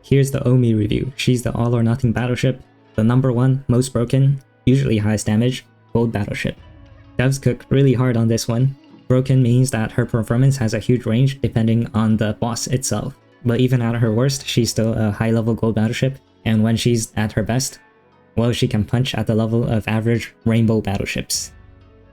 Here's the Oumi review. She's the all or nothing battleship, the number 1 most broken, usually highest damage, gold battleship. Devs cooked really hard on this one. Broken means that her performance has a huge range depending on the boss itself. But even at her worst, she's still a high level gold battleship, and when she's at her best, well, she can punch at the level of average rainbow battleships.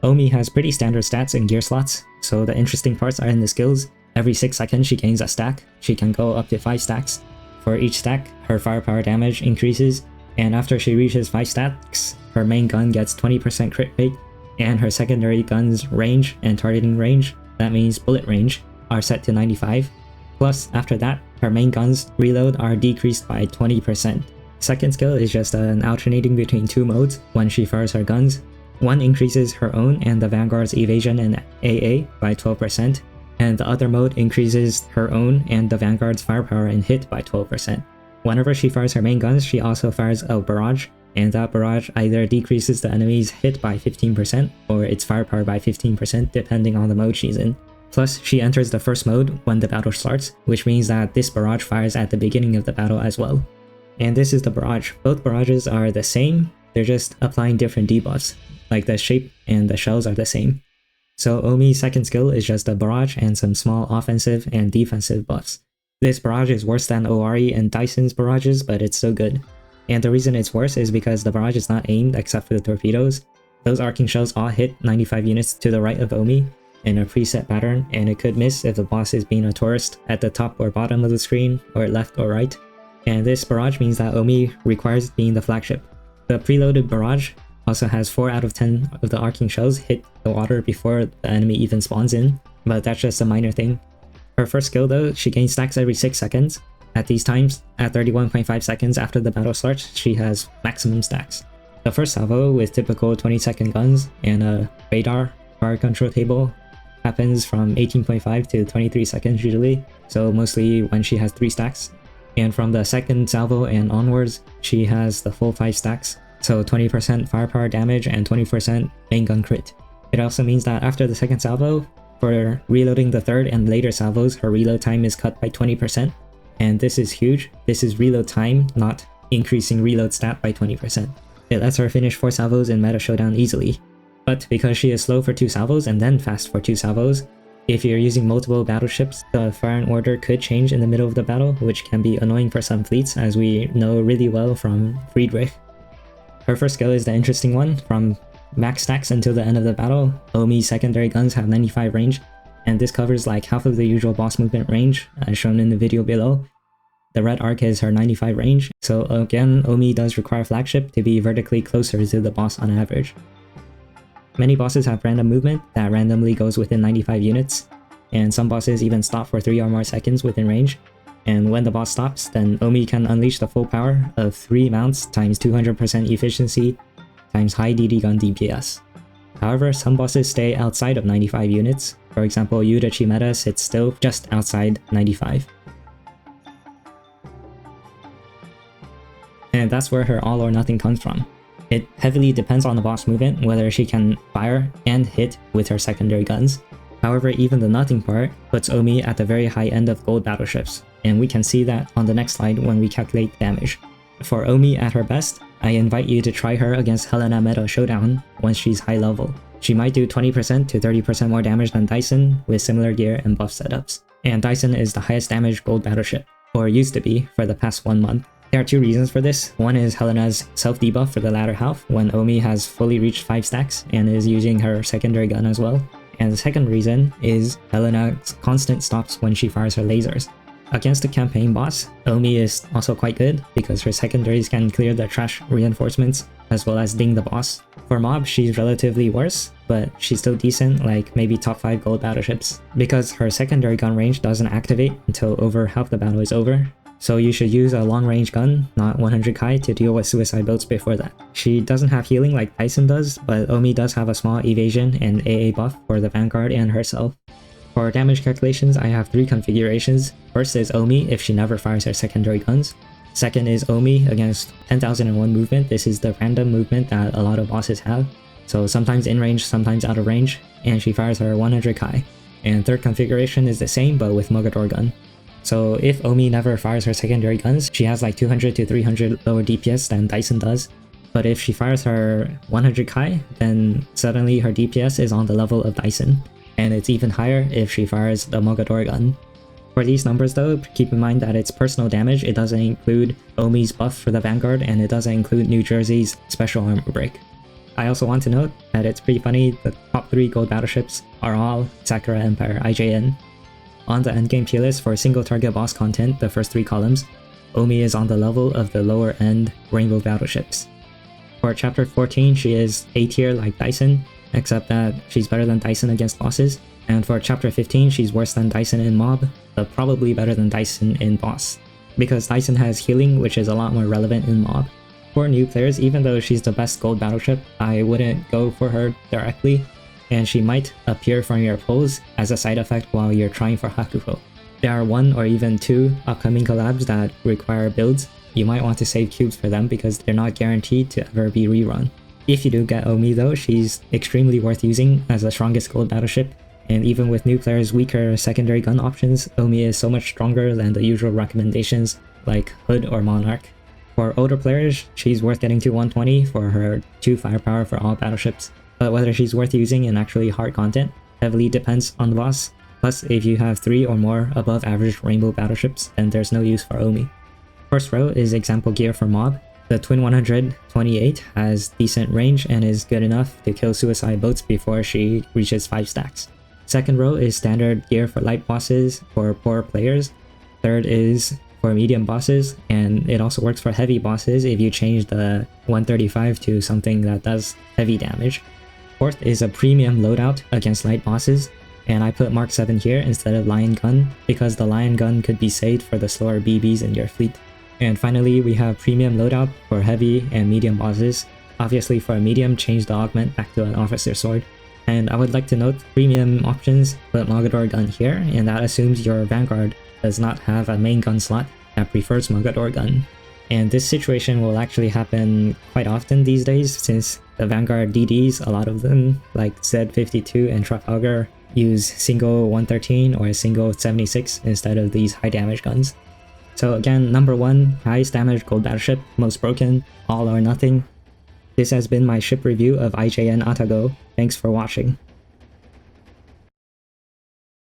Oumi has pretty standard stats and gear slots, so the interesting parts are in the skills. Every 6 seconds she gains a stack. She can go up to 5 stacks. For each stack, her firepower damage increases, and after she reaches 5 stacks, her main gun gets 20% crit rate, and her secondary gun's range and targeting range, that means bullet range, are set to 95. Plus, after that, her main gun's reload are decreased by 20%. Second skill is just an alternating between 2 modes when she fires her guns. One increases her own and the Vanguard's evasion and AA by 12%, and the other mode increases her own and the Vanguard's firepower and hit by 12%. Whenever she fires her main guns, she also fires a barrage, and that barrage either decreases the enemy's hit by 15% or its firepower by 15% depending on the mode she's in. Plus, she enters the first mode when the battle starts, which means that this barrage fires at the beginning of the battle as well. And this is the barrage. Both barrages are the same, they're just applying different debuffs, like the shape and the shells are the same. So Oumi's second skill is just a barrage and some small offensive and defensive buffs. This barrage is worse than Owari and Dyson's barrages, but it's still good. And the reason it's worse is because the barrage is not aimed except for the torpedoes. Those arcing shells all hit 95 units to the right of Oumi in a preset pattern, and it could miss if the boss is being a tourist at the top or bottom of the screen, or left or right. And this barrage means that Oumi requires being the flagship. The preloaded barrage also has 4 out of 10 of the arcing shells hit the water before the enemy even spawns in, but that's just a minor thing. Her first skill though, she gains stacks every 6 seconds. At these times, at 31.5 seconds after the battle starts, she has maximum stacks. The first salvo with typical 20-second guns and a radar fire control table happens from 18.5 to 23 seconds usually, so mostly when she has 3 stacks. And from the second salvo and onwards, she has the full 5 stacks, so 20% firepower damage and 20% main gun crit. It also means that after the second salvo, for reloading the third and later salvos, her reload time is cut by 20%. And this is huge. This is reload time, not increasing reload stat by 20%. It lets her finish 4 salvos in meta showdown easily. But because she is slow for 2 salvos and then fast for 2 salvos, if you're using multiple battleships, the firing order could change in the middle of the battle, which can be annoying for some fleets, as we know really well from Friedrich. Her first skill is the interesting one. From max stacks until the end of the battle, Oumi's secondary guns have 95 range, and this covers like half of the usual boss movement range, as shown in the video below. The red arc is her 95 range, so again, Oumi does require flagship to be vertically closer to the boss on average. Many bosses have random movement that randomly goes within 95 units, and some bosses even stop for 3 or more seconds within range. And when the boss stops, then Oumi can unleash the full power of 3 mounts times 200% efficiency times high DD gun DPS. However, some bosses stay outside of 95 units. For example, Yuta Chimera sits still just outside 95. And that's where her all or nothing comes from. It heavily depends on the boss movement, whether she can fire and hit with her secondary guns. However, even the nothing part puts Oumi at the very high end of gold battleships, and we can see that on the next slide when we calculate damage. For Oumi at her best, I invite you to try her against Helena Meta Showdown once she's high level. She might do 20% to 30% more damage than Dyson with similar gear and buff setups. And Dyson is the highest damage gold battleship, or used to be for the past 1 month. There are 2 reasons for this. One is Helena's self-debuff for the latter half when Oumi has fully reached 5 stacks and is using her secondary gun as well. And the second reason is Helena's constant stops when she fires her lasers. Against the campaign boss, Oumi is also quite good because her secondaries can clear the trash reinforcements as well as ding the boss. For mob, she's relatively worse, but she's still decent, like maybe top 5 gold battleships, because her secondary gun range doesn't activate until over half the battle is over. So you should use a long-range gun, not 100 Kai, to deal with suicide boats before that. She doesn't have healing like Dyson does, but Oumi does have a small evasion and AA buff for the Vanguard and herself. For damage calculations, I have 3 configurations. First is Oumi if she never fires her secondary guns. Second is Oumi against 10,001 movement. This is the random movement that a lot of bosses have. So sometimes in range, sometimes out of range, and she fires her 100 Kai. And third configuration is the same but with Mogador gun. So if Oumi never fires her secondary guns, she has like 200 to 300 lower DPS than Dyson does. But if she fires her 100 Kai, then suddenly her DPS is on the level of Dyson. And it's even higher if she fires the Mogador gun. For these numbers though, keep in mind that it's personal damage, it doesn't include Oumi's buff for the Vanguard, and it doesn't include New Jersey's special armor break. I also want to note that it's pretty funny, the top 3 gold battleships are all Sakura Empire IJN. On the endgame tier list for single target boss content, the first 3 columns, Oumi is on the level of the lower end rainbow battleships. For chapter 14, she is A tier like Dyson, except that she's better than Dyson against bosses. And for chapter 15, she's worse than Dyson in mob, but probably better than Dyson in boss, because Dyson has healing, which is a lot more relevant in mob. For new players, even though she's the best gold battleship, I wouldn't go for her directly, and she might appear from your pulls as a side effect while you're trying for Hakuho. There are 1 or even 2 upcoming collabs that require builds. You might want to save cubes for them because they're not guaranteed to ever be rerun. If you do get Oumi though, she's extremely worth using as the strongest gold battleship, and even with new players' weaker secondary gun options, Oumi is so much stronger than the usual recommendations like Hood or Monarch. For older players, she's worth getting to 120 for her 2 firepower for all battleships, but whether she's worth using in actually hard content heavily depends on the boss. Plus, if you have 3 or more above average rainbow battleships, then there's no use for Oumi. First row is example gear for mob. The Twin 128 has decent range and is good enough to kill suicide boats before she reaches 5 stacks. Second row is standard gear for light bosses for poor players. Third is for medium bosses, and it also works for heavy bosses if you change the 135 to something that does heavy damage. Fourth is a premium loadout against light bosses, and I put Mark 7 here instead of Lion Gun because the Lion Gun could be saved for the slower BBs in your fleet. And finally, we have premium loadout for heavy and medium bosses. Obviously for a medium, change the augment back to an officer sword. And I would like to note premium options, put Mogador gun here, and that assumes your Vanguard does not have a main gun slot that prefers Mogador gun. And this situation will actually happen quite often these days since the Vanguard DDs, a lot of them, like Z52 and Trafalgar, use single 113 or single 76 instead of these high damage guns. So again, number 1, highest damage gold battleship, most broken, all or nothing. This has been my ship review of IJN Atago. Thanks for watching.